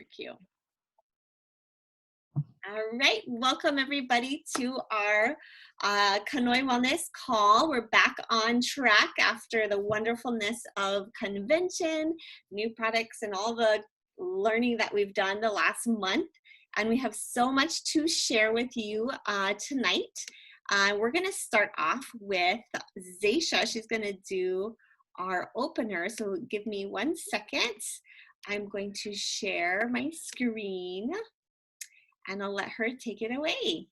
barbecue. All right, welcome everybody to our Kanoe Wellness call. We're back on track after the wonderfulness of convention, new products, and all the learning that we've done the last month. And we have so much to share with you tonight. We're gonna start off with Zaisha. She's gonna do our opener, so give me 1 second. I'm going to share my screen and I'll let her take it away.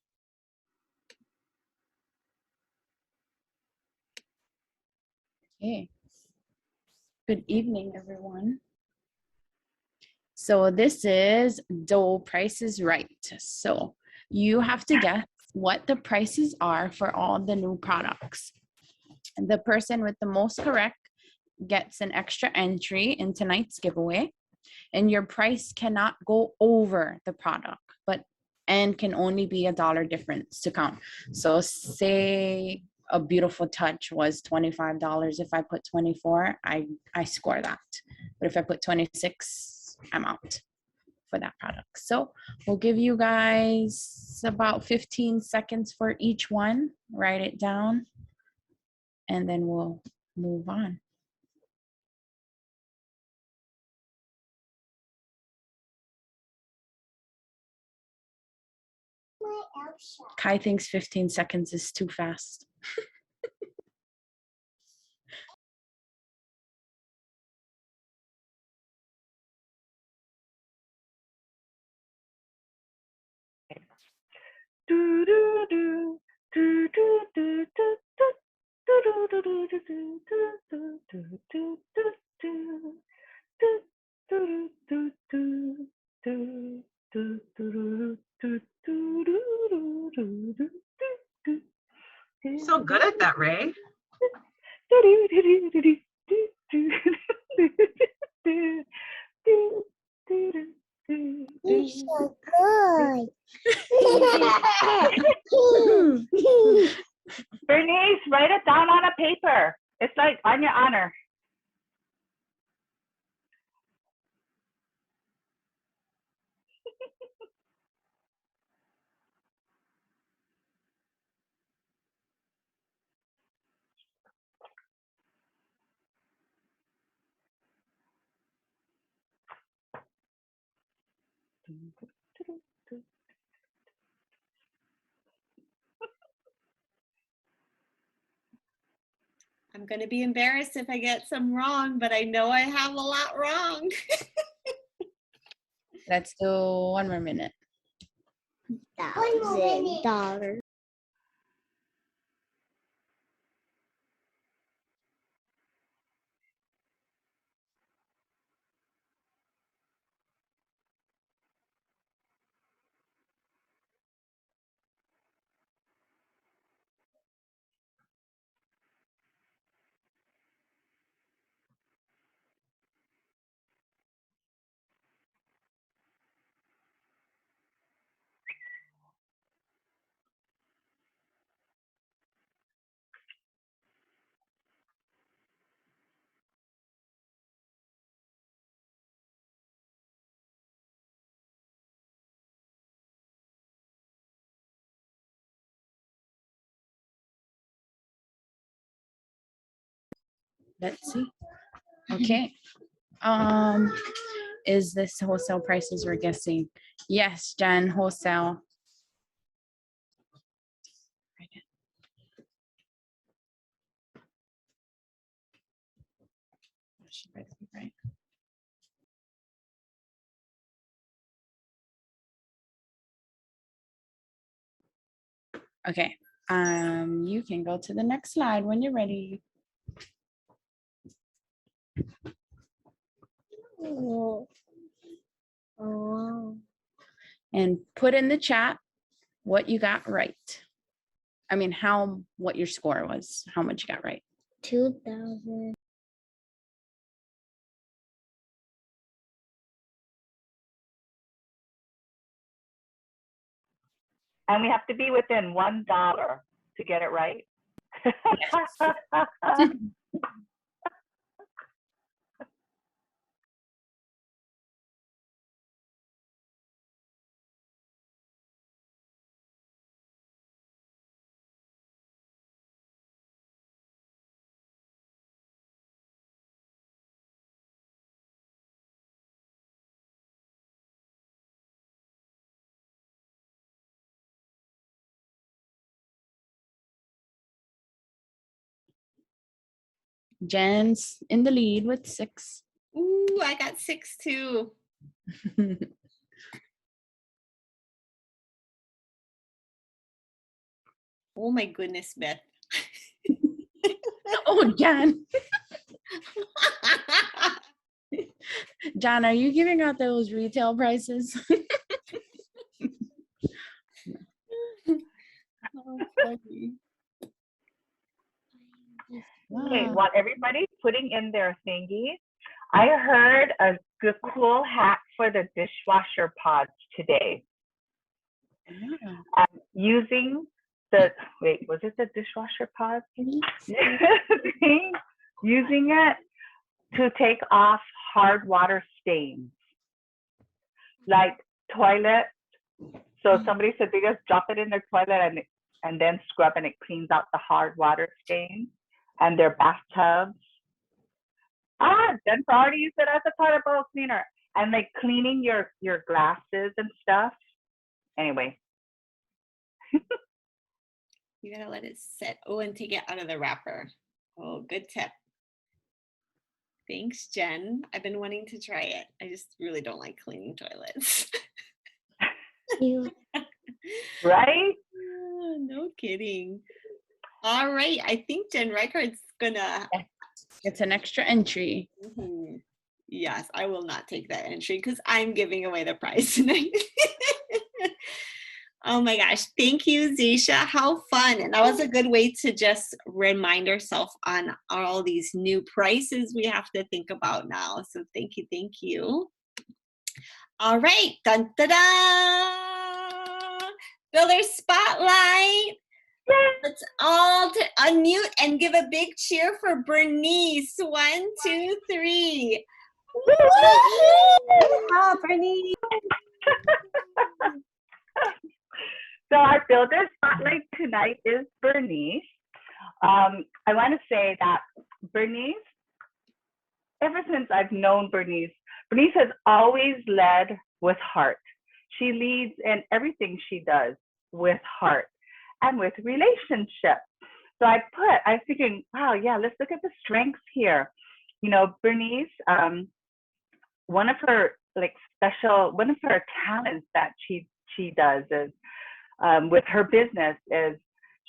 Okay. Good evening, everyone. So this is dough Price is Right. So you have to guess what the prices are for all the new products. And the person with the most correct gets an extra entry in tonight's giveaway. And your price cannot go over the product, and can only be $1 difference to count. So say a Beautiful Touch was $25. If I put 24, I score that. But if I put 26, I'm out for that product. So we'll give you guys about 15 seconds for each one. Write it down, and then we'll move on. Kai thinks 15 seconds is too fast. So good at that, Ray. You're so good. Bernice, write it down on a paper. It's like on your honor. I'm gonna be embarrassed if I get some wrong, but I know I have a lot wrong. Let's do one more minute. $1,000. Let's see. Okay. Is this wholesale prices we're guessing? Yes, Jen, wholesale. Right. Okay. You can go to the next slide when you're ready. Oh. And put in the chat what you got right. I mean, what your score was, how much you got right. 2,000. And we have to be within $1 to get it right. Yes. Jen's in the lead with 6. Ooh, I got 6 too. Oh my goodness, Beth. Oh, Jan. Jan, are you giving out those retail prices? Oh, funny. Okay, Wow. while everybody's putting in their thingy, I heard a good cool hack for the dishwasher pods today. Yeah. Using the, wait, was it the dishwasher pods? Using it to take off hard water stains, like toilet. So somebody said they just drop it in their toilet and then scrub, and it cleans out the hard water stains, and their bathtubs. Jennifer already used it as a toilet bowl cleaner, and like cleaning your glasses and stuff. Anyway. You gotta let it sit. Oh, and take it out of the wrapper. Oh, good tip. Thanks, Jen. I've been wanting to try it. I just really don't like cleaning toilets. You. Right? No kidding. All right. I think Jen Reichardt's gonna. It's an extra entry. Mhm. Yes, I will not take that entry because I'm giving away the prize tonight. Oh my gosh. Thank you, Zisha. How fun. And that was a good way to just remind ourselves on all these new prices we have to think about now. So thank you. Thank you. All right. Dun, da, da. Builder Spotlight. Let's all unmute and give a big cheer for Bernice. 1, 2, 3. Oh, Bernie. So our builder spotlight tonight is Bernice. I want to say that Bernice, ever since I've known Bernice has always led with heart. She leads in everything she does with heart and with relationships. So I was thinking, wow, yeah, let's look at the strengths here. You know, Bernice, one of her talents that she does is with her business is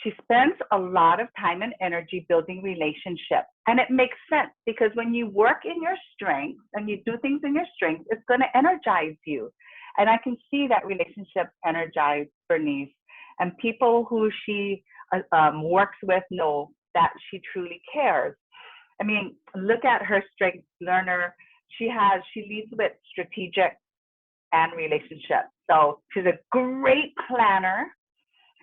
she spends a lot of time and energy building relationships. And it makes sense because when you work in your strengths and you do things in your strengths, it's going to energize you. And I can see that relationship energize Bernice. And people who she works with know that she truly cares. I mean, look at her strengths learner. She leads with strategic and relationships. So she's a great planner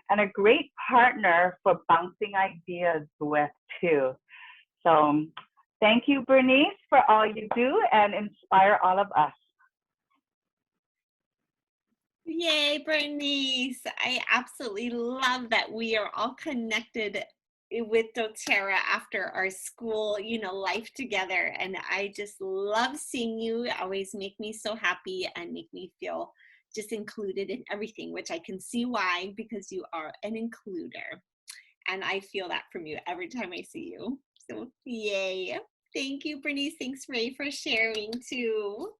and a great partner for bouncing ideas with too. So thank you, Bernice, for all you do and inspire all of us. Yay, Bernice. I absolutely love that we are all connected with doTERRA after our school, life together. And I just love seeing you. You always make me so happy and make me feel just included in everything, which I can see why, because you are an includer. And I feel that from you every time I see you. So yay. Thank you, Bernice. Thanks, Ray, for sharing too.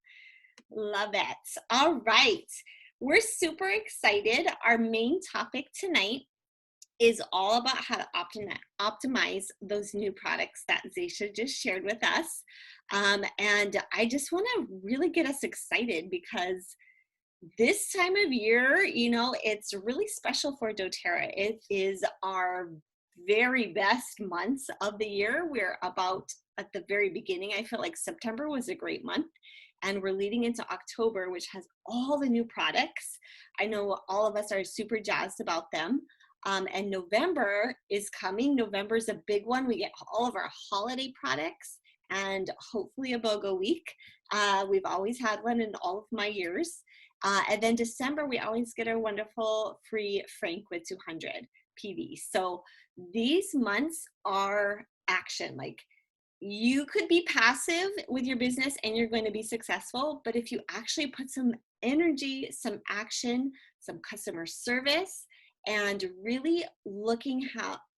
Love it. All right. We're super excited. Our main topic tonight is all about how to optimize those new products that Zaisha just shared with us. And I just want to really get us excited because this time of year, it's really special for doTERRA. It is our very best months of the year. We're about at the very beginning. I feel like September was a great month. And we're leading into October, which has all the new products. I know all of us are super jazzed about them. And November is coming. November is a big one. We get all of our holiday products and hopefully a BOGO week. We've always had one in all of my years. And then December, we always get our wonderful free Frank with 200 PV. So these months are action. Like, you could be passive with your business and you're going to be successful. But if you actually put some energy, some action, some customer service, and really looking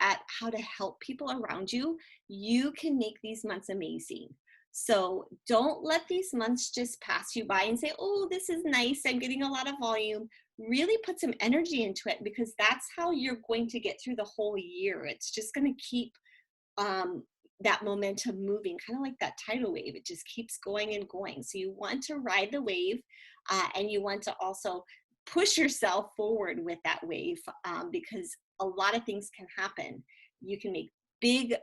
at how to help people around you, you can make these months amazing. So don't let these months just pass you by and say, oh, this is nice, I'm getting a lot of volume. Really put some energy into it, because that's how you're going to get through the whole year. It's just going to keep that momentum moving, kind of like that tidal wave. It just keeps going and going. So you want to ride the wave, and you want to also push yourself forward with that wave, because a lot of things can happen. You can make big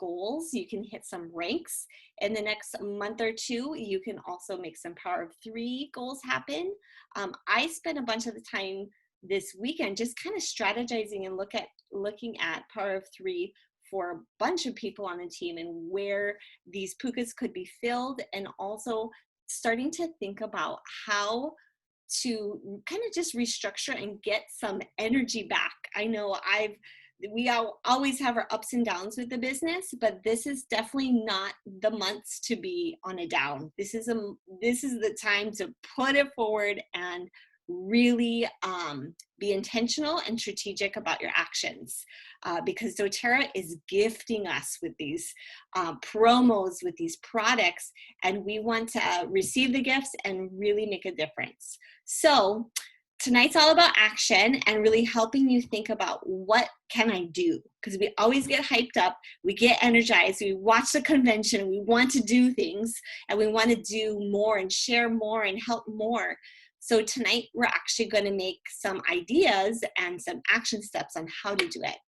goals. You can hit some ranks in the next month or two. You can also make some power of 3 goals happen. I spent a bunch of the time this weekend just kind of strategizing and looking at power of 3 for a bunch of people on the team and where these pukas could be filled, and also starting to think about how to kind of just restructure and get some energy back. I know we always have our ups and downs with the business, but this is definitely not the months to be on a down. This is the time to put it forward and really be intentional and strategic about your actions, because doTERRA is gifting us with these promos, with these products, and we want to receive the gifts and really make a difference. So tonight's all about action and really helping you think about, what can I do? Because we always get hyped up, we get energized, we watch the convention, we want to do things, and we want to do more and share more and help more. So tonight we're actually going to make some ideas and some action steps on how to do it,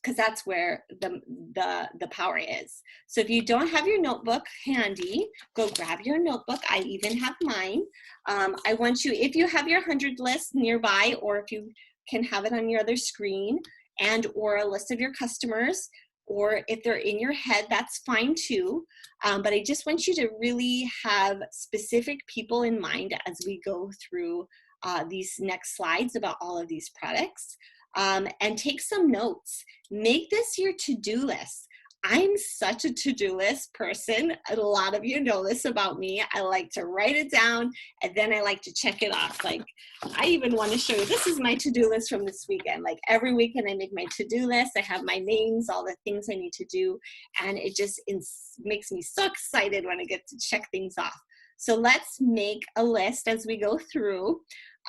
because that's where the power is. So if you don't have your notebook handy, go grab your notebook. I even have mine. I want you, if you have your 100 list nearby, or if you can have it on your other screen, and or a list of your customers, or if they're in your head, that's fine too. But I just want you to really have specific people in mind as we go through these next slides about all of these products, and take some notes. Make this your to-do list. I'm such a to-do list person. A lot of you know this about me. I like to write it down, and then I like to check it off. Like, I even want to show you, this is my to-do list from this weekend. Like, every weekend I make my to-do list. I have my names, all the things I need to do, and it just makes me so excited when I get to check things off. So let's make a list as we go through,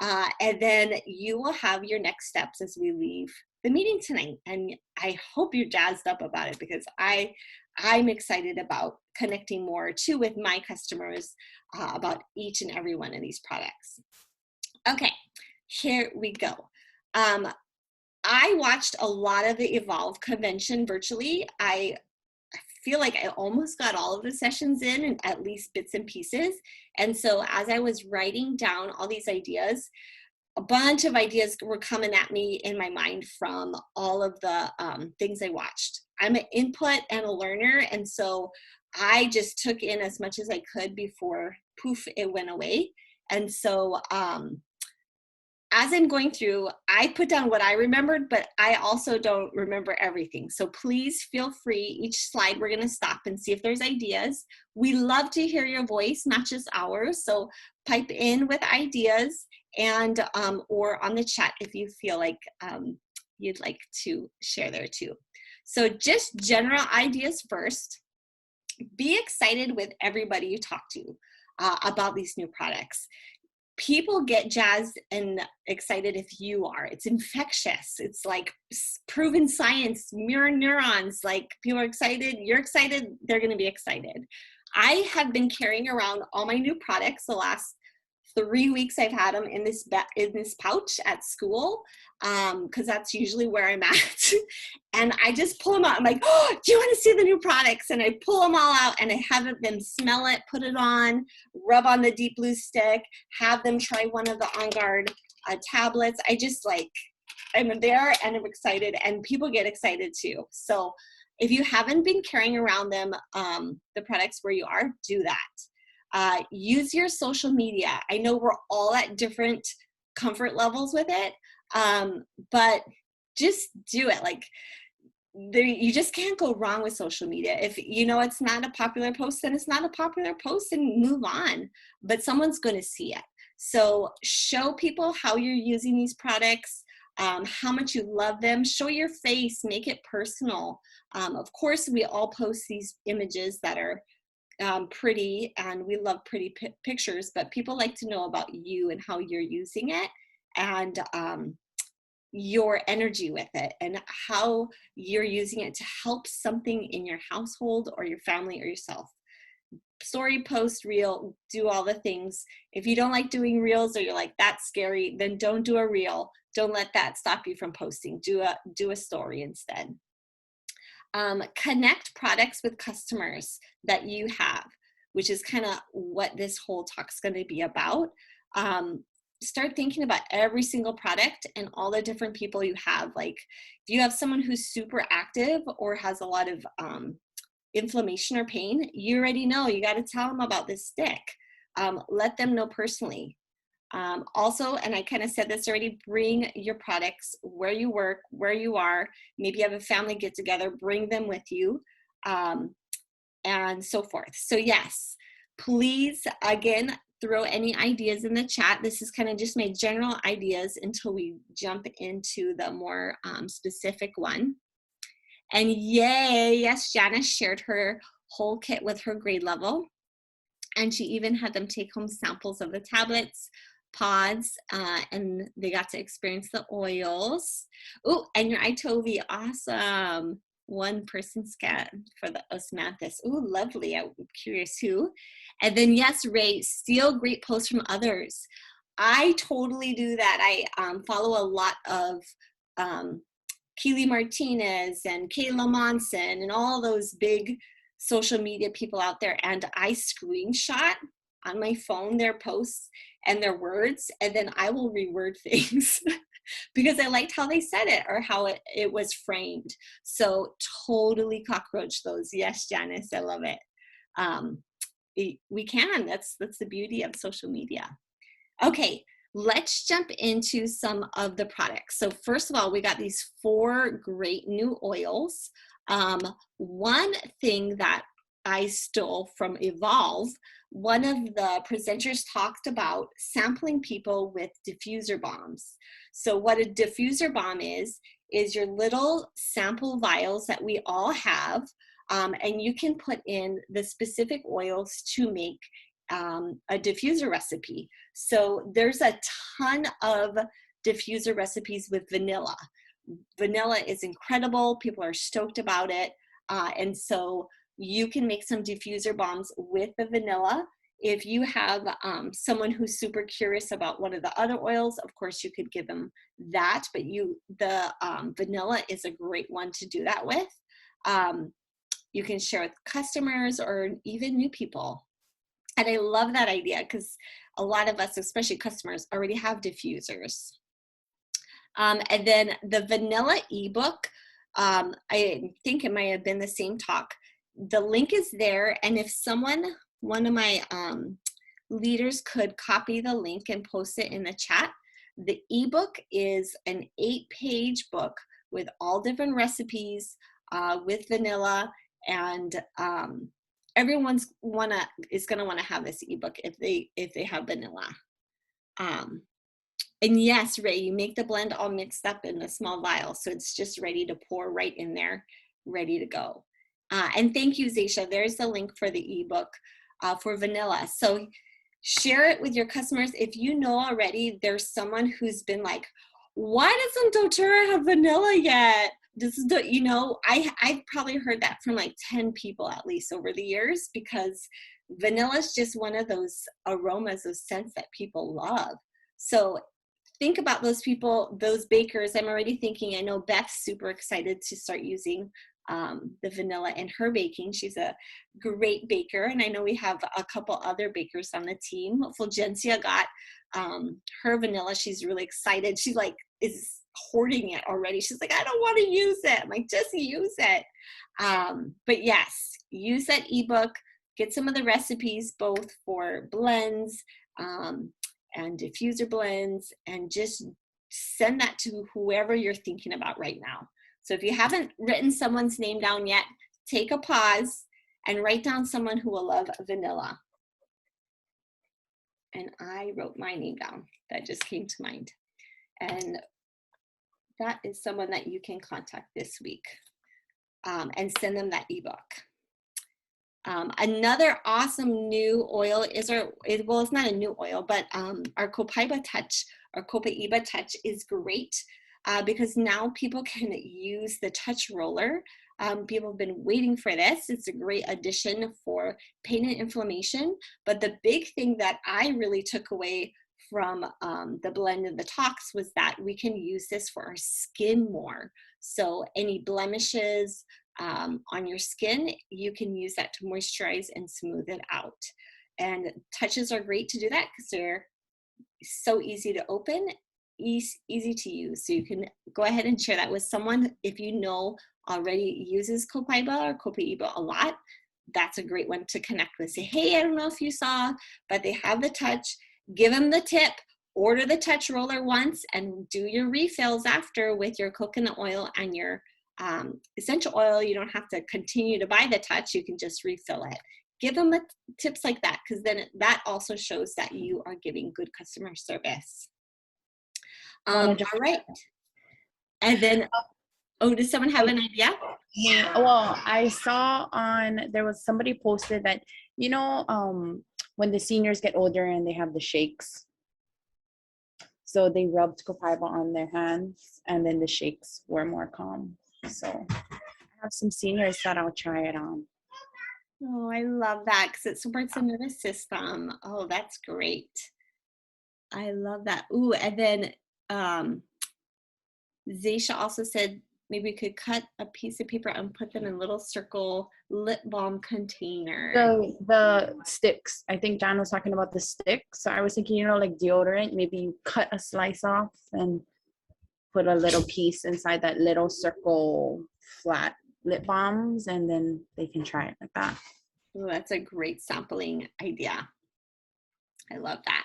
and then you will have your next steps as we leave the meeting tonight. And I hope you're jazzed up about it, because I'm excited about connecting more too with my customers about each and every one of these products. Okay, here we go. I watched a lot of the Evolve convention virtually. I feel like I almost got all of the sessions in, and at least bits and pieces. And so as I was writing down all these ideas, a bunch of ideas were coming at me in my mind from all of the things I watched. I'm an input and a learner, and so I just took in as much as I could before, poof, it went away. And so as I'm going through, I put down what I remembered, but I also don't remember everything. So please feel free. Each slide, we're going to stop and see if there's ideas. We love to hear your voice, not just ours. So pipe in with ideas, and or on the chat if you feel like you'd like to share there too. So just general ideas first. Be excited with everybody you talk to about these new products. People get jazzed and excited if you are. It's infectious. It's like proven science, mirror neurons. Like, people are excited, you're excited, they're going to be excited. I have been carrying around all my new products the last 3 weeks. I've had them in this pouch at school, because that's usually where I'm at. And I just pull them out. I'm like, oh, do you want to see the new products? And I pull them all out, and I have them smell it, put it on, rub on the Deep Blue stick, have them try one of the On Guard tablets. I'm there and I'm excited, and people get excited too. So if you haven't been carrying around them, the products where you are, do that. Use your social media. I know we're all at different comfort levels with it, but just do it. Like, you just can't go wrong with social media. If you know it's not a popular post, then it's not a popular post, and move on. But someone's going to see it. So show people how you're using these products. how much you love them. Show your face, make it personal. Of course, we all post these images that are pretty, and we love pretty pictures, but people like to know about you and how you're using it, and your energy with it, and how you're using it to help something in your household or your family or yourself. Story, post, reel, do all the things. If you don't like doing reels, or you're like, that's scary, then don't do a reel. Don't let that stop you from posting. Do a story instead. Connect products with customers that you have, which is kind of what this whole talk is going to be about. Start thinking about every single product and all the different people you have. Like if you have someone who's super active or has a lot of inflammation or pain, you already know, you got to tell them about this stick. Let them know personally. Also, and I kind of said this already, bring your products where you work, where you are. Maybe you have a family get together, bring them with you, and so forth. So yes, please, again, throw any ideas in the chat. This is kind of just my general ideas until we jump into the more specific one. And yay, yes, Janice shared her whole kit with her grade level. And she even had them take home samples of the tablets, pods, and they got to experience the oils. Oh, and your Itovi, awesome. One person scan for the osmanthus. Oh, lovely. I'm curious who. And then yes, Ray, steal great posts from others. I totally do that. I follow a lot of Keely Martinez and Kayla Monson and all those big social media people out there, and I screenshot on my phone their posts and their words, and then I will reword things because I liked how they said it or how it was framed. So totally cockroach those. Yes, Janice, I love it. We can. That's the beauty of social media. Okay, let's jump into some of the products. So first of all, we got these 4 great new oils. One thing that I stole from Evolve, one of the presenters talked about sampling people with diffuser bombs. So what a diffuser bomb is your little sample vials that we all have, and you can put in the specific oils to make a diffuser recipe. So there's a ton of diffuser recipes with vanilla. Vanilla is incredible. People are stoked about it. And so you can make some diffuser bombs with the vanilla. If you have someone who's super curious about one of the other oils, of course you could give them that, but the vanilla is a great one to do that with. You can share with customers or even new people. And I love that idea because a lot of us, especially customers, already have diffusers. And then the vanilla ebook, I think it might have been the same talk. The link is there, and if one of my leaders could copy the link and post it in the chat. The ebook is an 8-page book with all different recipes with vanilla, and everyone's is gonna want to have this ebook if they have vanilla. And yes, Ray, you make the blend all mixed up in a small vial, so it's just ready to pour right in there, ready to go. And thank you, Zaisha. There's the link for the ebook for vanilla. So share it with your customers. If you know already there's someone who's been like, why doesn't doTERRA have vanilla yet? This is I've probably heard that from like 10 people at least over the years, because vanilla is just one of those aromas, those scents that people love. So think about those people, those bakers. I'm already thinking, I know Beth's super excited to start using the vanilla in her baking. She's a great baker, and I know we have a couple other bakers on the team. Fulgencia got her vanilla. She's really excited. She like is hoarding it already. She's like, I don't want to use it. I'm like, just use it. But yes, use that ebook, get some of the recipes both for blends and diffuser blends, and just send that to whoever you're thinking about right now. So if you haven't written someone's name down yet, take a pause and write down someone who will love vanilla. And I wrote my name down. That just came to mind. And that is someone that you can contact this week and send them that ebook. Another awesome new oil is well, it's not a new oil, but our Copaiba Touch, our Copaiba Touch is great because now people can use the touch roller. People have been waiting for this. It's a great addition for pain and inflammation. But the big thing that I really took away from the blend and the talks was that we can use this for our skin more. So any blemishes, on your skin, you can use that to moisturize and smooth it out. And touches are great to do that because they're so easy to open, easy to use. So you can go ahead and share that with someone. If you know already uses Copaiba or Copaiba a lot, that's a great one to connect with. Say, hey, I don't know if you saw, but they have the touch. Give them the tip. Order the touch roller once and do your refills after with your coconut oil and your essential oil. You don't have to continue to buy the touch. You can just refill it. Give them tips like that, because then that also shows that you are giving good customer service. All right. And then, oh, does someone have an idea? Yeah, well, I saw there was somebody posted that, when the seniors get older and they have the shakes, so they rubbed Copaiba on their hands and then the shakes were more calm. So I have some seniors that I'll try it on. Oh, I love that because it supports the nervous system. Oh, that's great. I love that. Ooh, and then Zaisha also said maybe we could cut a piece of paper and put them in little circle lip balm containers. The sticks. I think John was talking about the sticks. So I was thinking, like deodorant, maybe you cut a slice off and put a little piece inside that little circle flat lip balms, and then they can try it like that. Oh, that's a great sampling idea. I love that.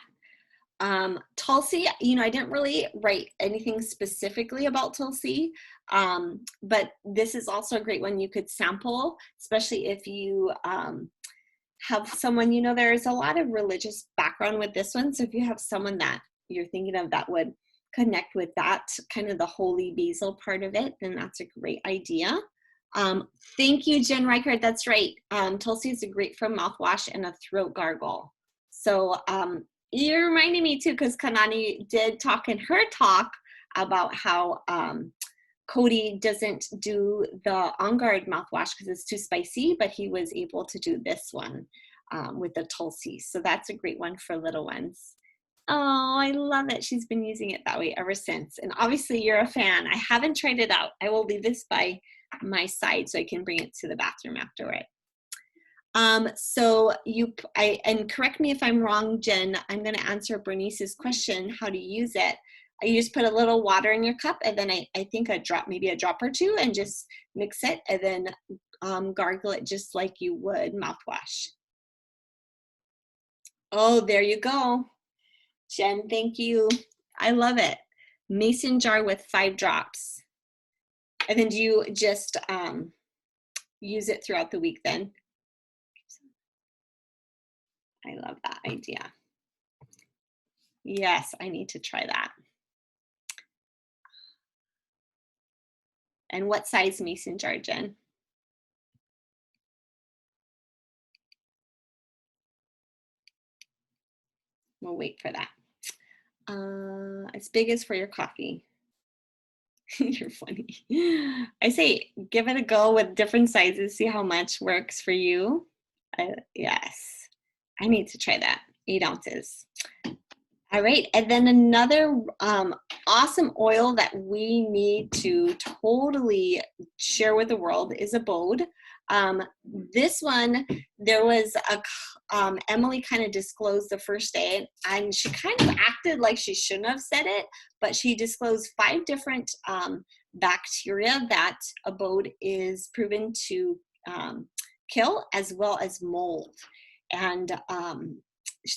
Tulsi, I didn't really write anything specifically about Tulsi, but this is also a great one you could sample, especially if you have someone, there's a lot of religious background with this one. So if you have someone that you're thinking of that would connect with that, kind of the holy basil part of it, then that's a great idea. Thank you, Jen Reichert. That's right. Tulsi is a great for mouthwash and a throat gargle. So you're reminding me too, because Kanoe did talk in her talk about how Cody doesn't do the On Guard mouthwash because it's too spicy, but he was able to do this one with the Tulsi. So that's a great one for little ones. Oh, I love it. She's been using it that way ever since. And obviously you're a fan. I haven't tried it out. I will leave this by my side so I can bring it to the bathroom afterward. So and correct me if I'm wrong, Jen, I'm going to answer Bernice's question, how to use it. You just put a little water in your cup, and then I think maybe a drop or two, and just mix it, and then gargle it just like you would mouthwash. Oh, there you go. Jen, thank you. I love it. Mason jar with 5 drops. And then do you just use it throughout the week then? I love that idea. Yes, I need to try that. And what size mason jar, Jen? We'll wait for that. As big as for your coffee. You're funny. I say give it a go with different sizes, see how much works for you. Yes, I need to try that. 8 ounces. All right, and then another awesome oil that we need to totally share with the world is Abode. This one, there was Emily kind of disclosed the first day, and she kind of acted like she shouldn't have said it, but she disclosed 5 different bacteria that Abode is proven to kill, as well as mold. And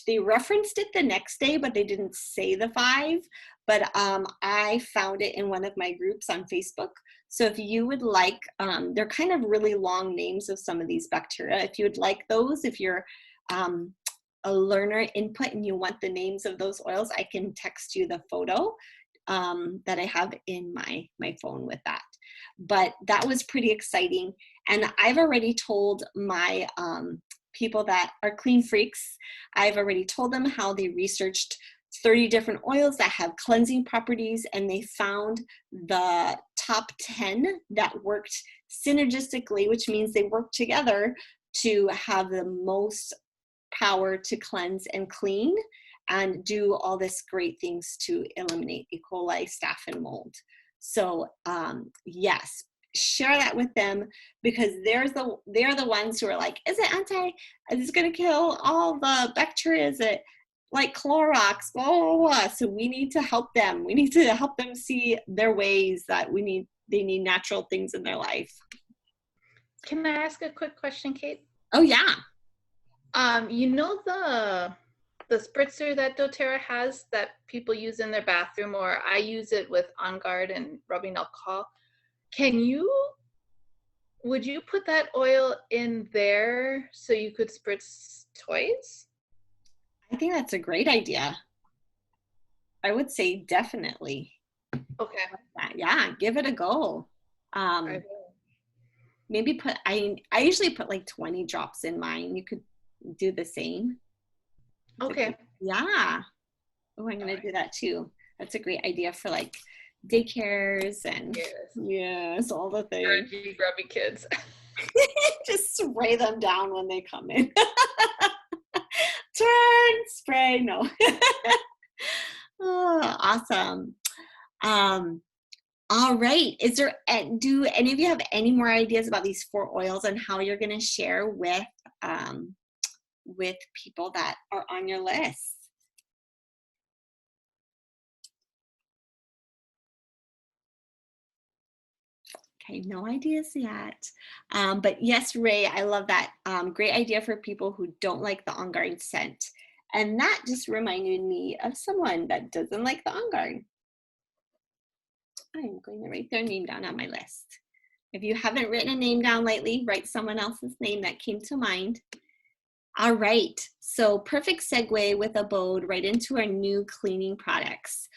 they referenced it the next day, but they didn't say the 5. But I found it in one of my groups on Facebook. So if you would like, they're kind of really long names of some of these bacteria. If you would like those, if you're a learner input and you want the names of those oils, I can text you the photo. that I have in my phone with that. But that was pretty exciting. And I've already told my people that are clean freaks, I've already told them how they researched 30 different oils that have cleansing properties, and they found the top 10 that worked synergistically, which means they work together to have the most power to cleanse and clean and do all this great things to eliminate E. coli, staph, and mold. So yes, share that with them, because they're the ones who are like, is it going to kill all the bacteria? Is it like Clorox? Blah, blah, blah. So we need to help them. We need to help them see their ways that they need natural things in their life. Can I ask a quick question, Kate? Oh yeah. You know the spritzer that doTERRA has that people use in their bathroom, or I use it with On Guard and rubbing alcohol. Would you put that oil in there so you could spritz toys? I think that's a great idea. I would say definitely. Okay. Yeah, give it a go. Maybe I usually put like 20 drops in mine. You could do the same. Okay. Yeah. Oh, I'm gonna do that too. That's a great idea for like daycares and yes, all the things. Grubby kids. Just spray them down when they come in. Turn, spray, no. Oh, awesome. All right. Do any of you have any more ideas about these 4 oils and how you're going to share with people that are on your list? Okay, no ideas yet. But yes, Ray, I love that. Great idea for people who don't like the On Guard scent. And that just reminded me of someone that doesn't like the On Guard. I'm going to write their name down on my list. If you haven't written a name down lately, write someone else's name that came to mind. All right, so perfect segue with Abode right into our new cleaning products.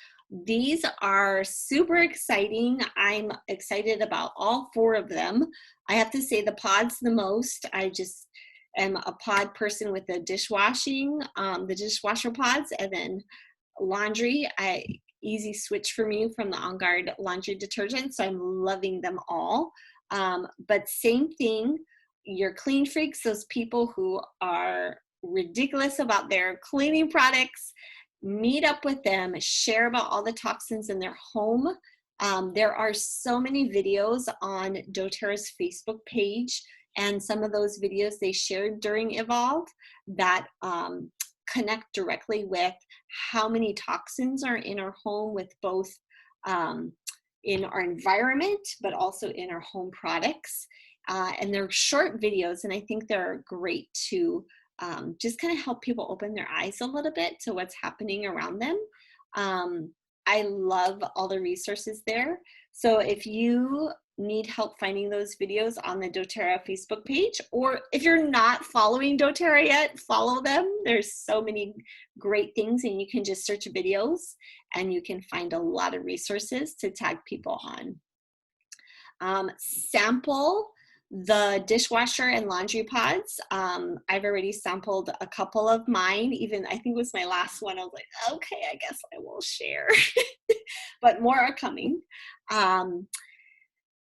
These are super exciting. I'm excited about all 4 of them. I have to say the pods the most. I just am a pod person with the the dishwasher pods, and then laundry. Easy switch for me from the On Guard laundry detergent, so I'm loving them all. But same thing, your clean freaks, those people who are ridiculous about their cleaning products, meet up with them, share about all the toxins in their home. There are so many videos on doTERRA's Facebook page, and some of those videos they shared during Evolve that connect directly with how many toxins are in our home, with both in our environment, but also in our home products. And they're short videos, and I think they're great to just kind of help people open their eyes a little bit to what's happening around them. I love all the resources there. So if you need help finding those videos on the doTERRA Facebook page, or if you're not following doTERRA yet, follow them. There's so many great things, and you can just search videos and you can find a lot of resources to tag people on. Sample the dishwasher and laundry pods. I've already sampled a couple of mine. Even I think it was my last one. I was like, okay, I guess I will share. But more are coming.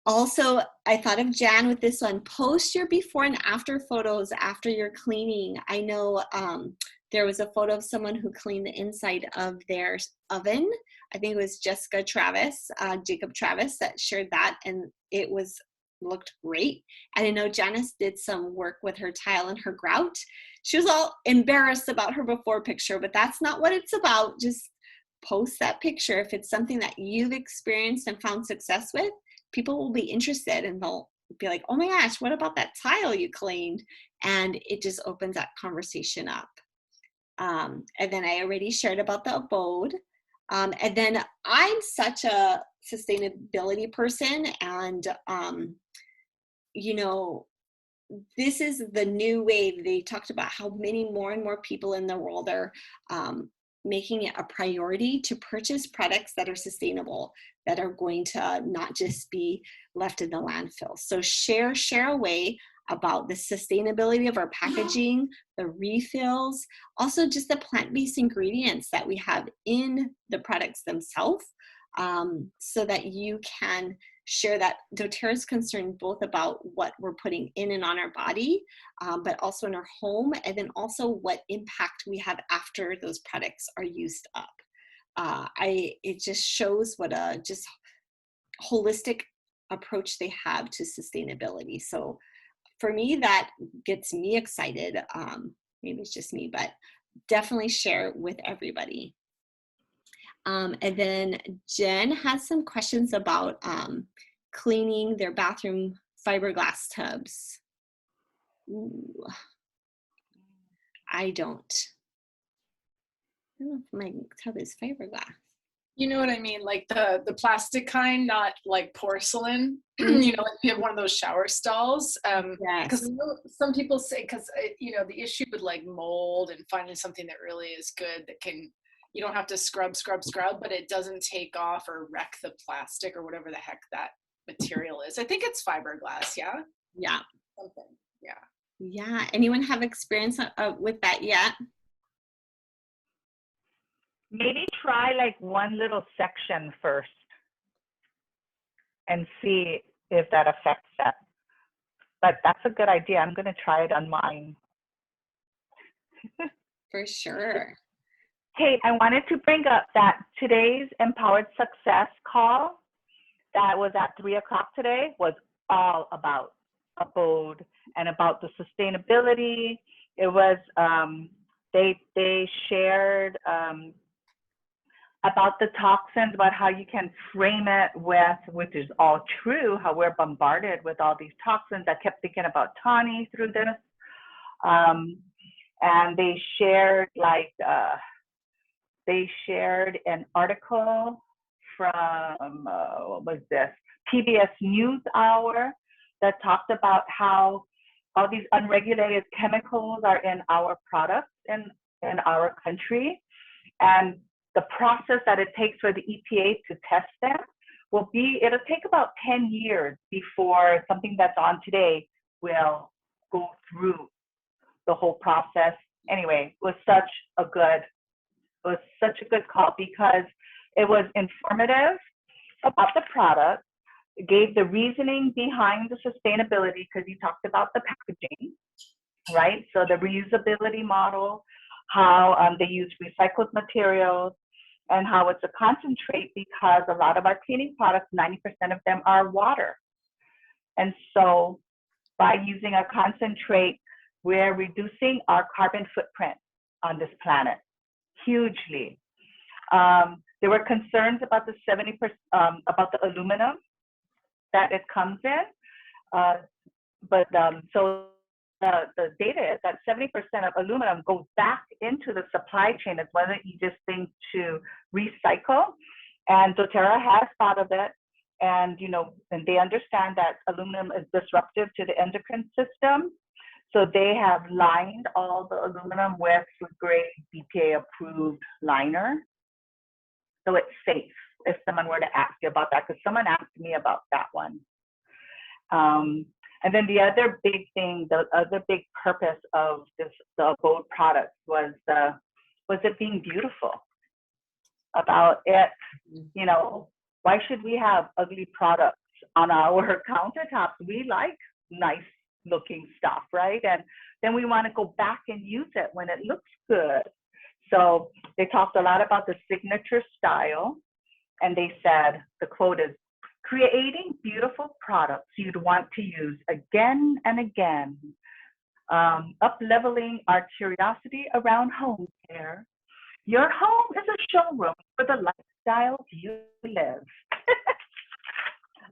Also, I thought of Jan with this one. Post your before and after photos after your cleaning. I know there was a photo of someone who cleaned the inside of their oven. I think it was Jacob Travis that shared that, and it looked great. And I know Janice did some work with her tile and her grout. She was all embarrassed about her before picture, but that's not what it's about. Just post that picture. If it's something that you've experienced and found success with, people will be interested, and they'll be like, oh my gosh, what about that tile you cleaned? And it just opens that conversation up. And then I already shared about the Abode. And then I'm such a sustainability person, and you know, this is the new wave. They talked about how many more and more people in the world are making it a priority to purchase products that are sustainable, that are going to not just be left in the landfill. So share away about the sustainability of our packaging, the refills, also just the plant-based ingredients that we have in the products themselves, so that you can share that doTERRA is concerned both about what we're putting in and on our body, but also in our home, and then also what impact we have after those products are used up. It just shows what a just holistic approach they have to sustainability. So for me, that gets me excited. Maybe it's just me, but definitely share with everybody. And then Jen has some questions about cleaning their bathroom fiberglass tubs. Ooh, I don't know if my tub is fiberglass. You know what I mean? Like the plastic kind, not like porcelain. You know, like you have one of those shower stalls. Yes. Because some people say, because you know, the issue with like mold and finding something that really is good that can, you don't have to scrub, but it doesn't take off or wreck the plastic or whatever the heck that material is. I think it's fiberglass. Yeah. Yeah. Something. Yeah. Yeah. Anyone have experience with that yet? Maybe try like one little section first and see if that affects that. But that's a good idea. I'm going to try it on mine. For sure. Hey, I wanted to bring up that today's Empowered Success call that was at 3 o'clock today was all about abode and about the sustainability. It was, they shared about the toxins, about how you can frame it with, which is all true, how we're bombarded with all these toxins. I kept thinking about Tani through this. And they shared an article from, what was this? PBS NewsHour that talked about how all these unregulated chemicals are in our products in our country. And the process that it takes for the EPA to test them it'll take about 10 years before something that's on today will go through the whole process. Anyway, it was such a good call because it was informative about the product. It gave the reasoning behind the sustainability because you talked about the packaging, right? So the reusability model, how they use recycled materials, and how it's a concentrate because a lot of our cleaning products, 90% of them are water. And so by using a concentrate, we're reducing our carbon footprint on this planet hugely. There were concerns about the 70%, about the aluminum that it comes in. So the data is that 70% of aluminum goes back into the supply chain as one of the easiest things to recycle. And doTERRA has thought of it, and and they understand that aluminum is disruptive to the endocrine system. So they have lined all the aluminum with food grade BPA approved liner. So it's safe if someone were to ask you about that, because someone asked me about that one. And then the other big thing, the other big purpose of the abode product was it being beautiful. About it, why should we have ugly products on our countertops? We like nice looking stuff, right? And then we want to go back and use it when it looks good. So they talked a lot about the signature style, and they said, the quote is, creating beautiful products you'd want to use again and again, up-leveling our curiosity around home care. Your home is a showroom for the lifestyle you live.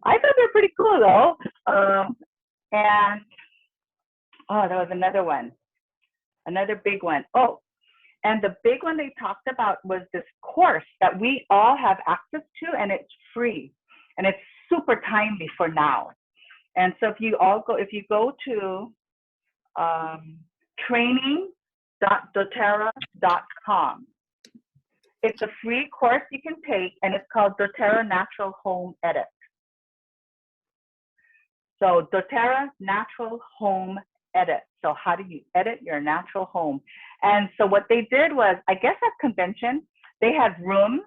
I thought they're pretty cool though. And there was another one, another big one. Oh, and the big one they talked about was this course that we all have access to, and it's free. And it's super timely for now. And so if you go to training.doterra.com, It's a free course you can take, and it's called doTERRA Natural Home Edit. So doTERRA Natural Home Edit. So how do you edit your natural home? And so what they did was, I guess at convention, they had rooms,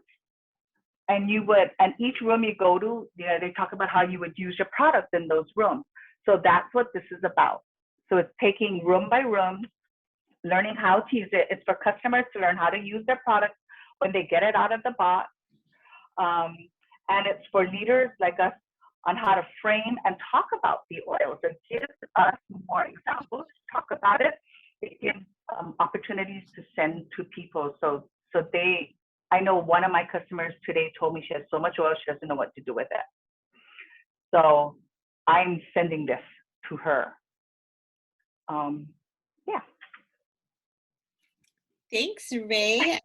and each room you go to, they talk about how you would use your product in those rooms. So that's what this is about. So it's taking room by room, learning how to use it. It's for customers to learn how to use their product when they get it out of the box. And it's for leaders like us on how to frame and talk about the oils and give us more examples, talk about it. It gives opportunities to send to people. So I know one of my customers today told me she has so much oil, she doesn't know what to do with it. So I'm sending this to her. Yeah. Thanks, Ray.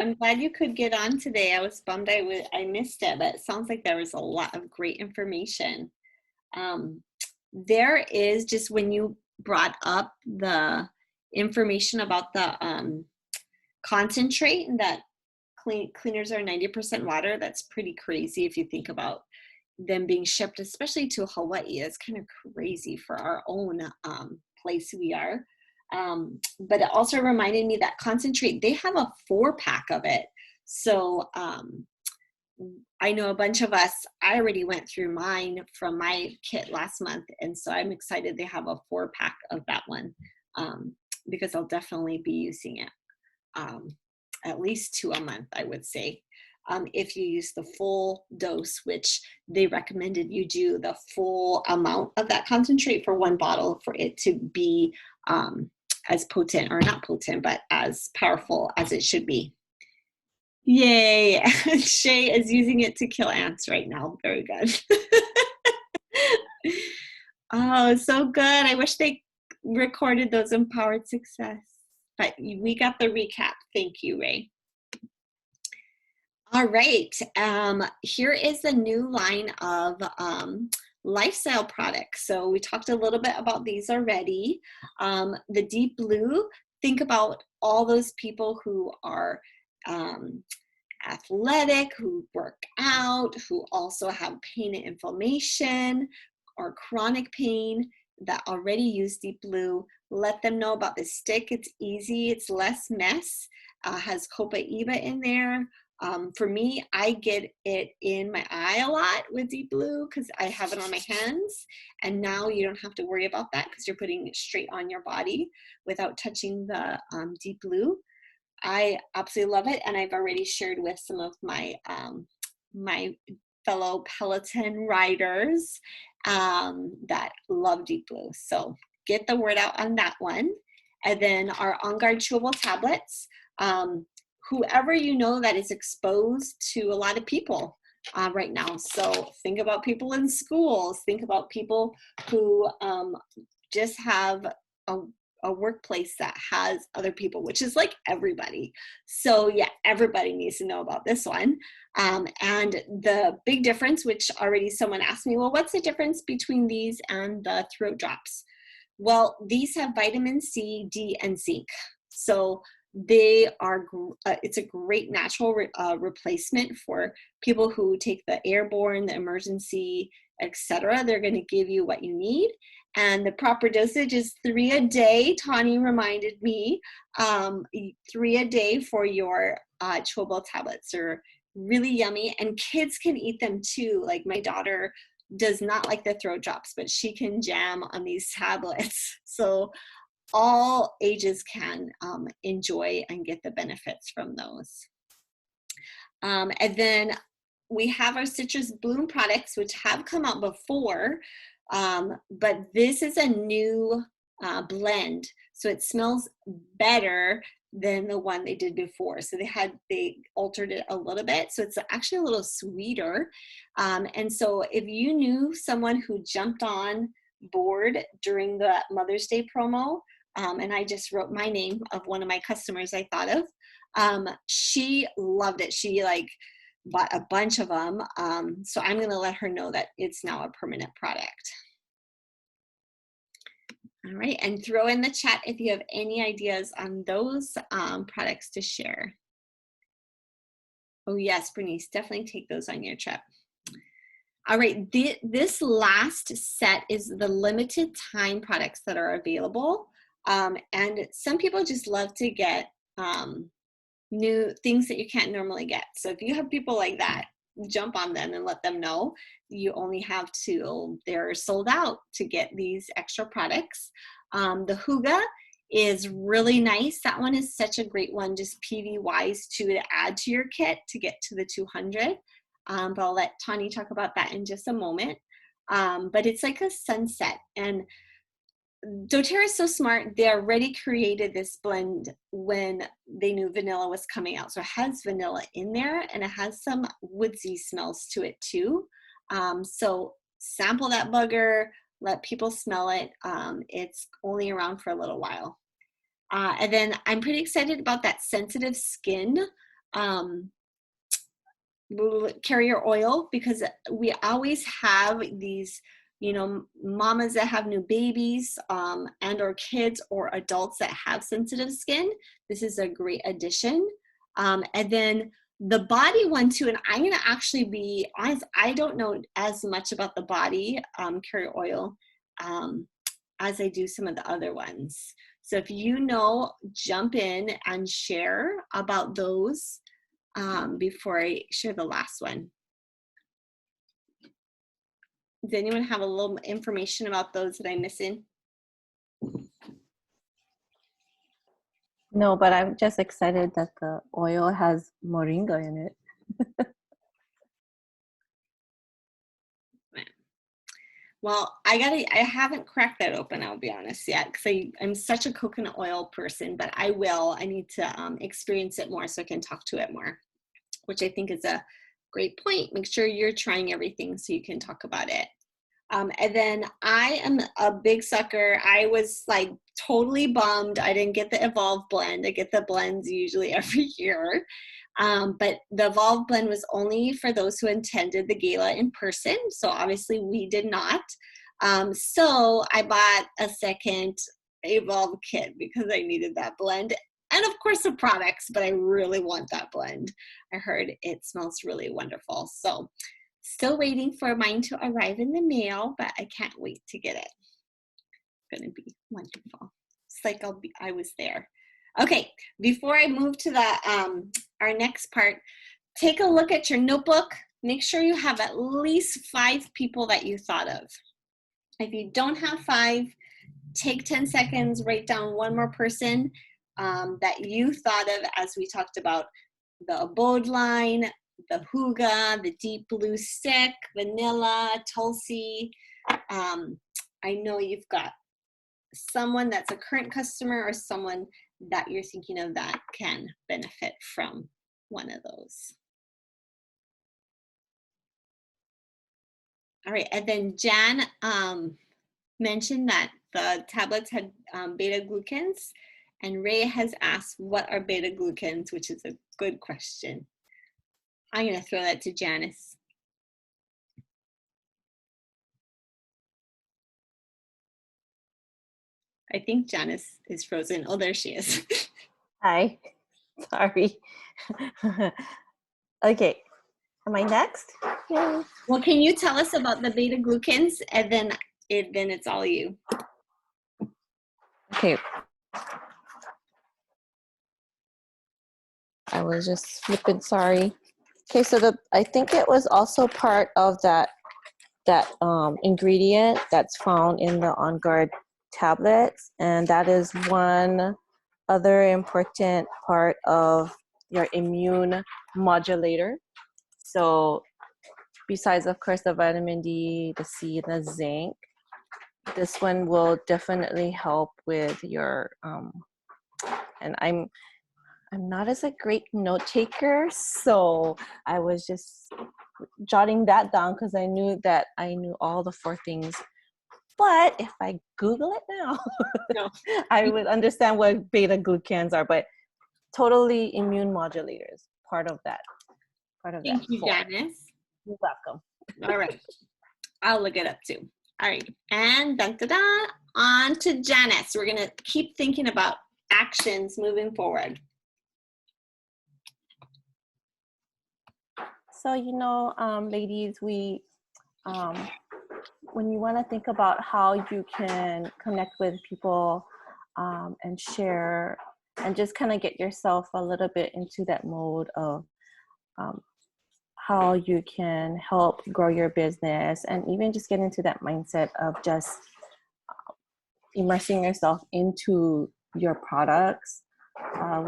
I'm glad you could get on today. I was bummed I missed it, but it sounds like there was a lot of great information. There is, just when you brought up the information about the concentrate, and that cleaners are 90% water, that's pretty crazy if you think about them being shipped, especially to Hawaii. It's kind of crazy for our own place we are. But it also reminded me that concentrate, they have a 4-pack of it. So I know a bunch of us, I already went through mine from my kit last month. And so I'm excited they have a 4-pack of that one, because I'll definitely be using it at least 2 a month, I would say. If you use the full dose, which they recommended you do the full amount of that concentrate for 1 bottle for it to be as potent, or not potent, but as powerful as it should be. Yay. Shay is using it to kill ants right now. Very good. Oh, so good. I wish they recorded those Empowered Success, but we got the recap. Thank you, Ray. All right, here is the new line of lifestyle products. So we talked a little bit about these already. The deep blue, think about all those people who are athletic, who work out, who also have pain and inflammation or chronic pain that already use deep blue. Let them know about this stick. It's easy, it's less mess, has copaiba in there. For me, I get it in my eye a lot with deep blue because I have it on my hands, and now you don't have to worry about that because you're putting it straight on your body without touching the deep blue. I absolutely love it, and I've already shared with some of my my fellow Peloton riders that love deep blue. So get the word out on that one. And then our On Guard chewable tablets. Whoever you know that is exposed to a lot of people right now. So think about people in schools, think about people who just have a workplace that has other people, which is like everybody. So yeah, everybody needs to know about this one. And the big difference, which already someone asked me, well, what's the difference between these and the throat drops? Well, these have vitamin C, D, and zinc. So they are, it's a great natural replacement for people who take the airborne, the emergency, etc. They're going to give you what you need. And the proper dosage is 3 a day. Tani reminded me, 3 a day for your chewable tablets. They're really yummy, and kids can eat them too. Like my daughter does not like the throat drops, but she can jam on these tablets. So all ages can enjoy and get the benefits from those. And then we have our Citrus Bloom products, which have come out before, but this is a new blend. So it smells better than the one they did before. So they altered it a little bit. So it's actually a little sweeter. And so if you knew someone who jumped on board during the Mother's Day promo, and I just wrote my name of one of my customers I thought of, she loved it. She bought a bunch of them. So I'm going to let her know that it's now a permanent product. All right, and throw in the chat if you have any ideas on those products to share. Oh yes, Bernice, definitely take those on your trip. All right, this last set is the limited time products that are available. And some people just love to get new things that you can't normally get. So if you have people like that, jump on them and let them know you only have to, they're sold out to get these extra products. The Huga is really nice. That one is such a great one, just PV wise to add to your kit to get to the 200. But I'll let Tani talk about that in just a moment. But it's like a sunset, and doTERRA is so smart. They already created this blend when they knew vanilla was coming out. So it has vanilla in there, and it has some woodsy smells to it too. So sample that bugger, let people smell it. It's only around for a little while. And then I'm pretty excited about that sensitive skin carrier oil, because we always have these, you know, mamas that have new babies and or kids or adults that have sensitive skin. This is a great addition. And then the body one too, and I'm gonna actually be honest, I don't know as much about the body carrier oil as I do some of the other ones. So if you know, jump in and share about those before I share the last one. Does anyone have a little information about those that I'm missing? No, but I'm just excited that the oil has moringa in it. Well, I haven't cracked that open, I'll be honest yet, because I'm such a coconut oil person, but I will. I need to experience it more so I can talk to it more, which I think is a great point. Make sure you're trying everything so you can talk about it. And then I am a big sucker. I was like totally bummed I didn't get the Evolve blend. I get the blends usually every year. But the Evolve blend was only for those who attended the gala in person. So obviously we did not. So I bought a second Evolve kit because I needed that blend. And of course the products, but I really want that blend. I heard it smells really wonderful. So still waiting for mine to arrive in the mail, but I can't wait to get it. It's gonna be wonderful. It's like I was there. Okay, before I move to the our next part, take a look at your notebook. Make sure you have at least 5 people that you thought of. If you don't have 5, take 10 seconds, write down one more person that you thought of as we talked about the abode line, the Huga, the deep blue stick, vanilla, tulsi. I know you've got someone that's a current customer or someone that you're thinking of that can benefit from one of those. All right, and then Jan mentioned that the tablets had beta-glucans, and Ray has asked what are beta-glucans, which is a good question. I'm gonna throw that to Janice. I think Janice is frozen. Oh, there she is. Hi, sorry. Okay, am I next? Yay. Well, can you tell us about the beta-glucans, and then it's all you. Okay. I was just flipping, sorry. Okay, so I think it was also part of that ingredient that's found in the On Guard tablets, and that is one other important part of your immune modulator. So besides, of course, the vitamin D, the C, and the zinc, this one will definitely help with your and I'm not as a great note taker, so I was just jotting that down because I knew all the 4 things. But if I Google it now, No. I would understand what beta-glucans are. But totally immune modulators, part of that. Thank you, 4. Janice. You're welcome. All right, I'll look it up too. All right, and on to Janice. We're gonna keep thinking about actions moving forward. so ladies, when you want to think about how you can connect with people and share and just kind of get yourself a little bit into that mode of how you can help grow your business, and even just get into that mindset of just immersing yourself into your products.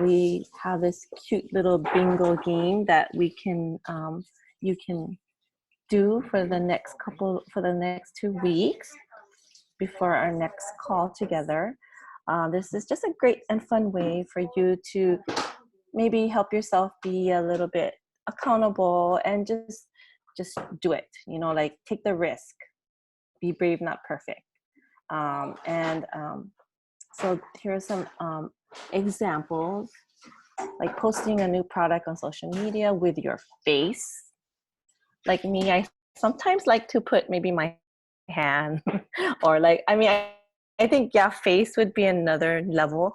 We have this cute little bingo game that you can do for the next 2 weeks before our next call together. This is just a great and fun way for you to maybe help yourself be a little bit accountable and just do it. Like, take the risk. Be brave, not perfect. So here are some examples, like posting a new product on social media with your face. Like me, I sometimes like to put maybe my hand or I think, yeah, face would be another level.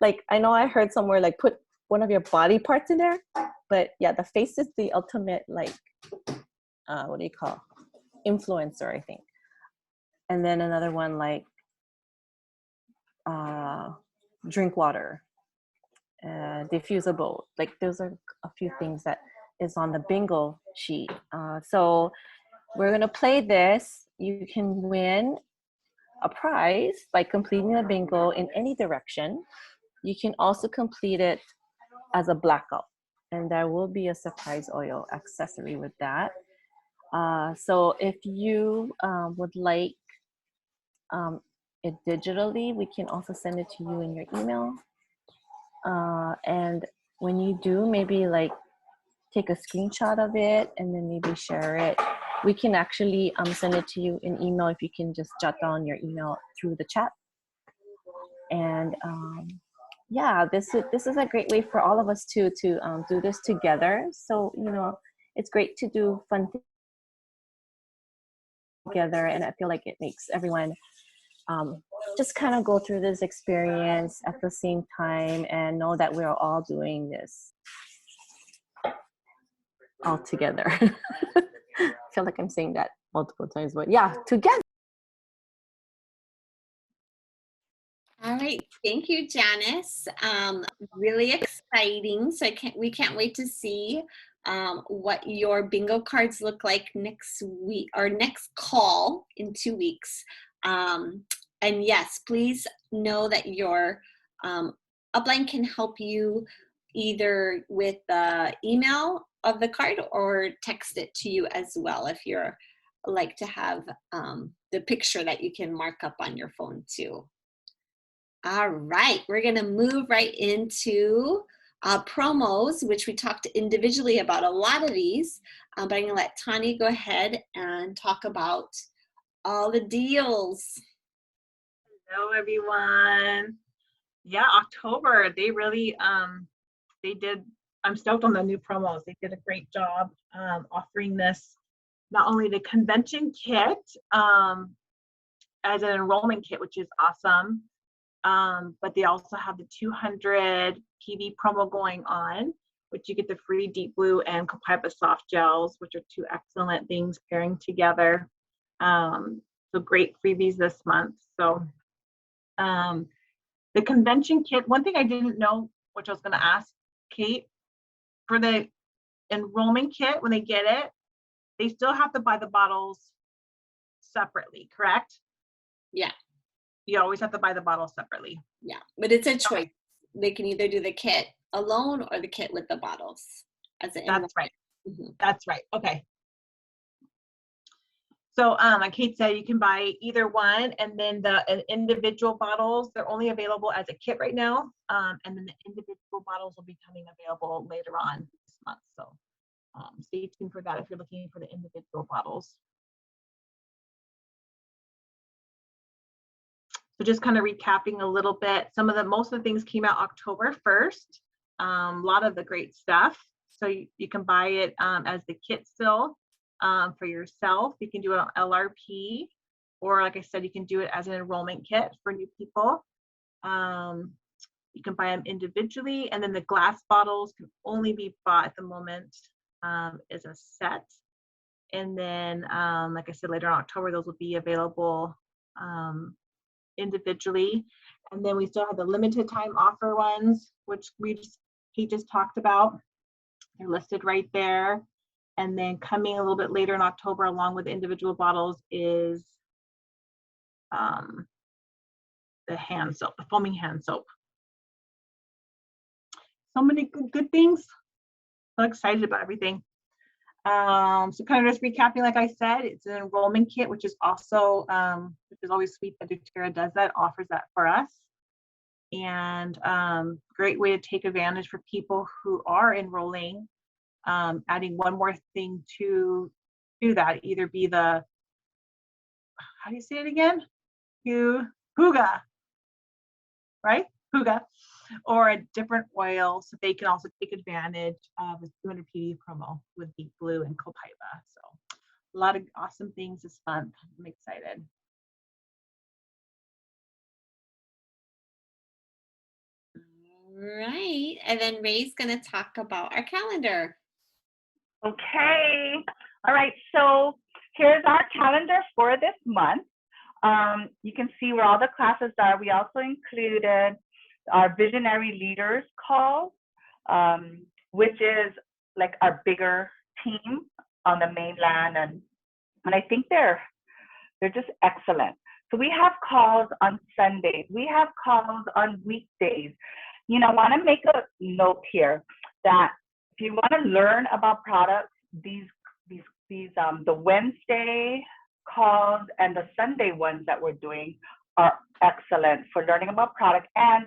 Like, I know I heard somewhere, like, put one of your body parts in there, but yeah, the face is the ultimate, like, what do you call, influencer, I think. And then another one, like, drink water, diffusable. Like, those are a few things that is on the bingo sheet. So we're gonna play this. You can win a prize by completing the bingo in any direction. You can also complete it as a blackout, and there will be a surprise oil accessory with that. So if you would like it digitally, we can also send it to you in your email. And when you do, maybe like take a screenshot of it and then maybe share it. We can actually send it to you in email if you can just jot down your email through the chat. And yeah, this is a great way for all of us to do this together. So it's great to do fun things together, and I feel like it makes everyone just kind of go through this experience at the same time and know that we're all doing this all together. I feel like I'm saying that multiple times, but yeah, together. All right, thank you, Janice. Really exciting. So we can't wait to see what your bingo cards look like next week, or next call in 2 weeks. And yes, please know that your upline can help you either with the email of the card or text it to you as well, if you're like to have the picture that you can mark up on your phone too. All right, we're gonna move right into promos, which we talked individually about a lot of these, but I'm gonna let Tani go ahead and talk about all the deals. Hello, everyone. Yeah, October, they really, they did, I'm stoked on the new promos. They did a great job offering this, not only the convention kit as an enrollment kit, which is awesome, but they also have the 200 PV promo going on, which you get the free Deep Blue and Copaiba soft gels, which are two excellent things pairing together. So great freebies this month. So the convention kit, one thing I didn't know, which I was going to ask Kate, for the enrollment kit, when they get it, they still have to buy the bottles separately, correct? Yeah. You always have to buy the bottles separately. Yeah, but it's a choice. They can either do the kit alone or the kit with the bottles. That's right. Mm-hmm. That's right. Okay. So like Kate said, you can buy either one, and then the individual bottles, they're only available as a kit right now. And then the individual bottles will be coming available later on this month. So stay tuned for that if you're looking for the individual bottles. So just kind of recapping a little bit, most of the things came out October 1st. A lot of the great stuff. So you can buy it as the kit still for yourself. You can do it on LRP, or like I said, you can do it as an enrollment kit for new people. You can buy them individually, and then the glass bottles can only be bought at the moment is a set. And then, like I said, later in October, those will be available individually. And then we still have the limited time offer ones, which he just talked about. They're listed right there. And then coming a little bit later in October, along with individual bottles, is the hand soap, the foaming hand soap. So many good things. So excited about everything. So kind of just recapping, like I said, it's an enrollment kit, which is also, which is always sweet that doTERRA does that, offers that for us. And great way to take advantage for people who are enrolling, adding one more thing to that, either be the, how do you say it again? Huga, right? Huga, or a different oil, so they can also take advantage of the 200 PD promo with Deep Blue and Copaiba. So a lot of awesome things this month. I'm excited. Right. And then Ray's going to talk about our calendar. Okay. All right. So here's our calendar for this month. You can see where all the classes are. We also included our Visionary Leaders call, which is like our bigger team on the mainland. And I think they're just excellent. So we have calls on Sundays. We have calls on weekdays. You know, I want to make a note here that if you want to learn about products, the Wednesday calls and the Sunday ones that we're doing are excellent for learning about product. And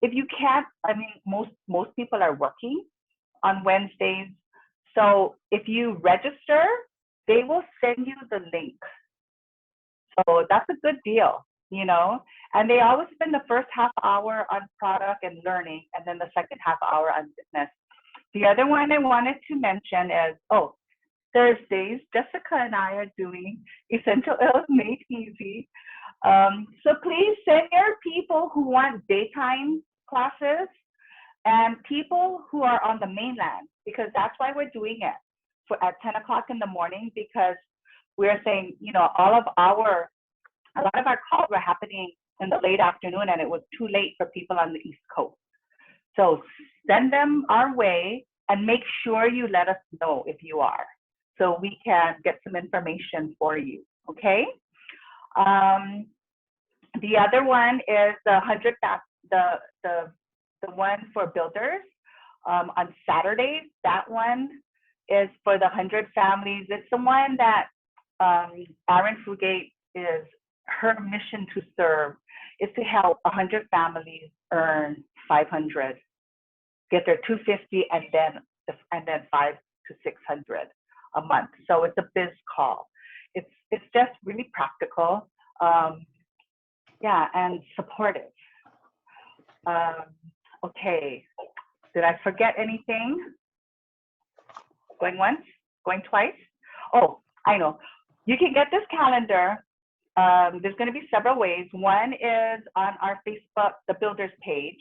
if you can't, I mean, most people are working on Wednesdays. So if you register, they will send you the link. So that's a good deal, you know. And they always spend the first half hour on product and learning, and then the second half hour on business. The other one I wanted to mention is, Thursdays, Jessica and I are doing Essential Oils Made Easy. So please send your people who want daytime classes and people who are on the mainland, because that's why we're doing it at 10 o'clock in the morning, because we're saying, you know, a lot of our calls were happening in the late afternoon, and it was too late for people on the East Coast. So send them our way and make sure you let us know if you are, so we can get some information for you, okay? The other one is the one for builders on Saturdays. That one is for the 100 families. It's the one that Aaron Fugate is, her mission to serve is to help 100 families earn 500, get their 250, and then 500 to 600 a month. So it's a biz call. It's just really practical, yeah, and supportive. Okay, did I forget anything? Going once, going twice? Oh, I know. You can get this calendar. There's going to be several ways. One is on our Facebook, the Builders page.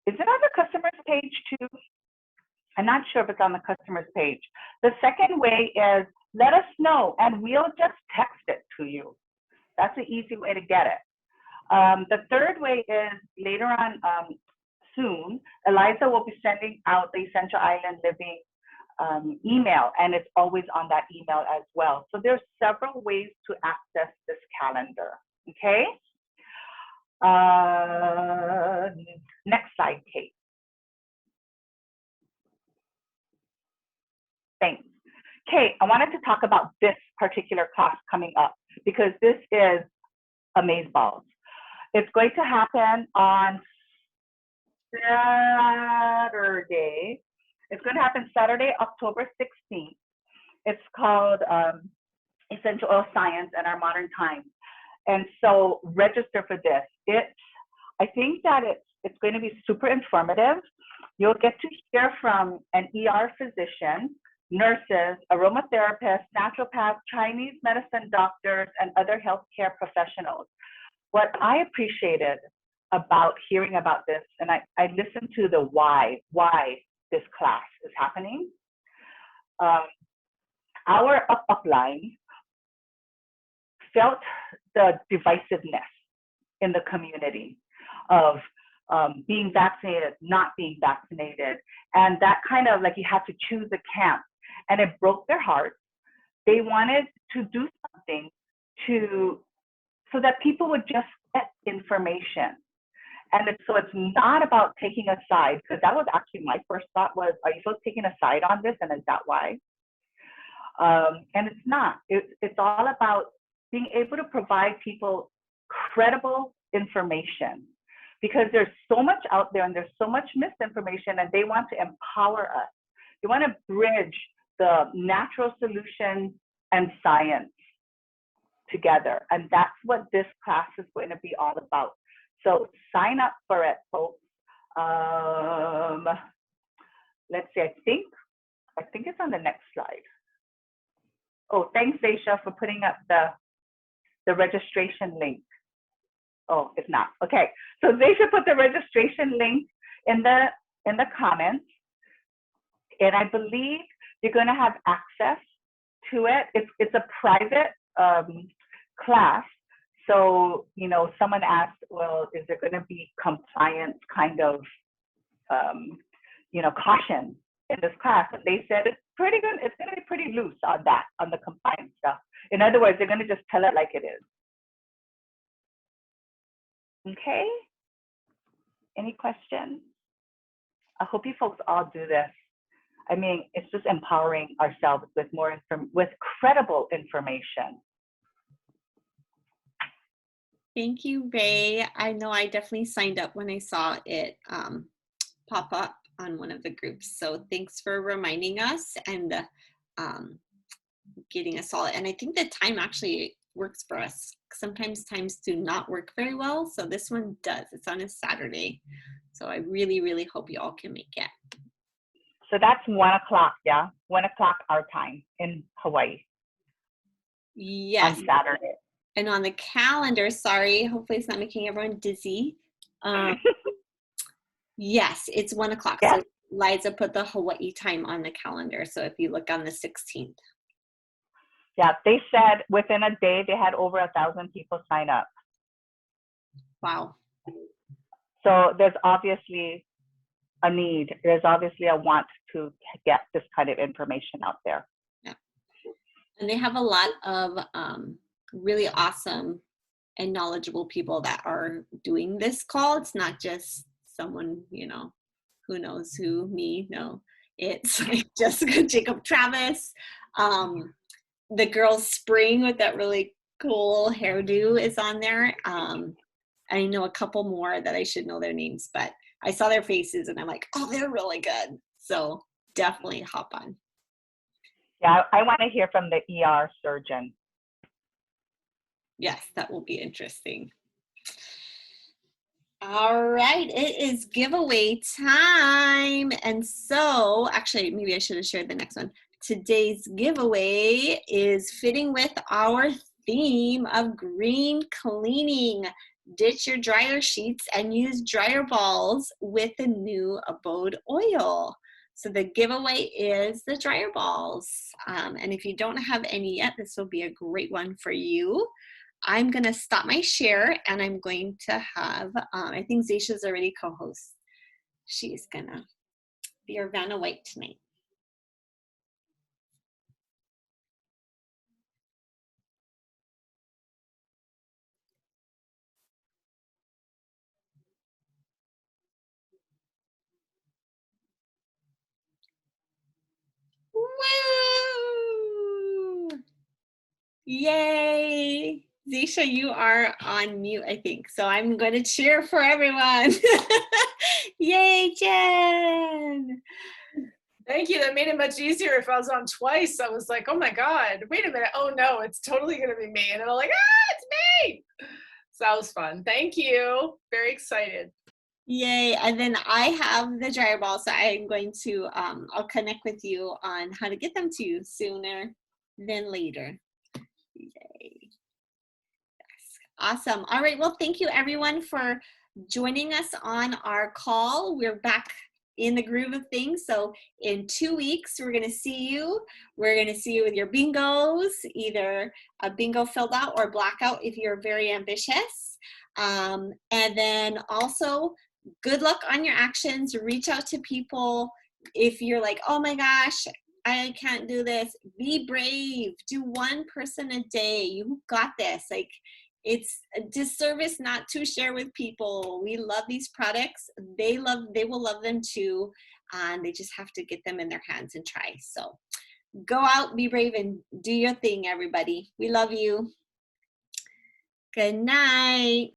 Is it on the customers page too? I'm not sure if it's on the customers page. The second way is let us know, and we'll just text it to you. That's an easy way to get it. The third way is later on, soon, Eliza will be sending out the Essential Island Living email, and it's always on that email as well. So there's several ways to access this calendar, okay? Next slide, Kate. Thanks. Kate, I wanted to talk about this particular class coming up, because this is Amazeballs. It's going to happen on Saturday. It's going to happen Saturday, October 16th. It's called Essential Oil Science and Our Modern Times. And so register for this. I think that it's going to be super informative. You'll get to hear from an ER physician, nurses, aromatherapists, naturopaths, Chinese medicine doctors, and other healthcare professionals. What I appreciated about hearing about this, and I listened to the why this class is happening. our upline felt the divisiveness in the community of being vaccinated, not being vaccinated. And that kind of like you had to choose a camp. And it broke their heart. They wanted to do something so that people would just get information. And so it's not about taking a side, because that was actually my first thought was, are you folks taking a side on this? And is that why? And it's not. It's all about being able to provide people credible information, because there's so much out there and there's so much misinformation, and they want to empower us. They want to bridge the natural solutions and science together. And that's what this class is going to be all about. So sign up for it, folks. Let's see, I think it's on the next slide. Oh, thanks, Aisha, for putting up the registration link. Oh, it's not. Okay, so Zaisha put the registration link in the comments, and I believe you're going to have access to it. It's a private class, so someone asked, well, is there going to be compliance kind of caution in this class? And they said it's pretty good. It's going to be pretty loose on that, on the compliance stuff. In other words, they're going to just tell it like it is. Okay, any questions? I hope you folks all do this. I mean, it's just empowering ourselves with with credible information. Thank you, Ray. I know I definitely signed up when I saw it pop up on one of the groups. So thanks for reminding us and getting us all. And I think the time actually works for us. Sometimes times do not work very well. So this one does. It's on a Saturday. So I really, really hope you all can make it. So that's 1 o'clock, yeah? 1 o'clock our time in Hawaii. Yes. On Saturday. And on the calendar, sorry, hopefully it's not making everyone dizzy. Yes, it's 1 o'clock. Yeah. So Liza put the Hawaii time on the calendar. So if you look on the 16th. Yeah, they said within a day they had over 1,000 people sign up. Wow. So there's obviously a need. There's obviously a want to get this kind of information out there. Yeah. And they have a lot of really awesome and knowledgeable people that are doing this call. It's not just someone, who knows who, me, no. It's like Jessica, Jacob, Travis, the girl Spring with that really cool hairdo is on there. I know a couple more that I should know their names, but I saw their faces and I'm like, oh, they're really good. So definitely hop on. Yeah, I want to hear from the ER surgeon. Yes, that will be interesting. All right, it is giveaway time. And so, actually, maybe I should have shared the next one. Today's giveaway is fitting with our theme of green cleaning. Ditch your dryer sheets and use dryer balls with the new Abode oil. So the giveaway is the dryer balls. And if you don't have any yet, this will be a great one for you. I'm going to stop my share and I'm going to have, I think Zaisha's already co-host. She's going to be our Vanna White tonight. Woo! Yay! Zaisha, you are on mute, I think. So I'm going to cheer for everyone. Yay, Jen! Thank you. That made it much easier if I was on twice. I was like, oh my God, wait a minute. Oh no, it's totally going to be me. And I'm like, it's me. So that was fun. Thank you. Very excited. Yay. And then I have the dryer balls. So I'm going to, I'll connect with you on how to get them to you sooner than later. Yay. Yes. Awesome. All right. Well, thank you everyone for joining us on our call. We're back in the groove of things. So in 2 weeks, we're going to see you. We're going to see you with your bingos, either a bingo filled out or blackout if you're very ambitious. And then also, good luck on your actions. Reach out to people. If you're like, oh my gosh, I can't do this, be brave. Do one person a day. You got this. Like, it's a disservice not to share with people. We love these products. They will love them too. And they just have to get them in their hands and try. So go out, be brave, and do your thing, everybody. We love you. Good night.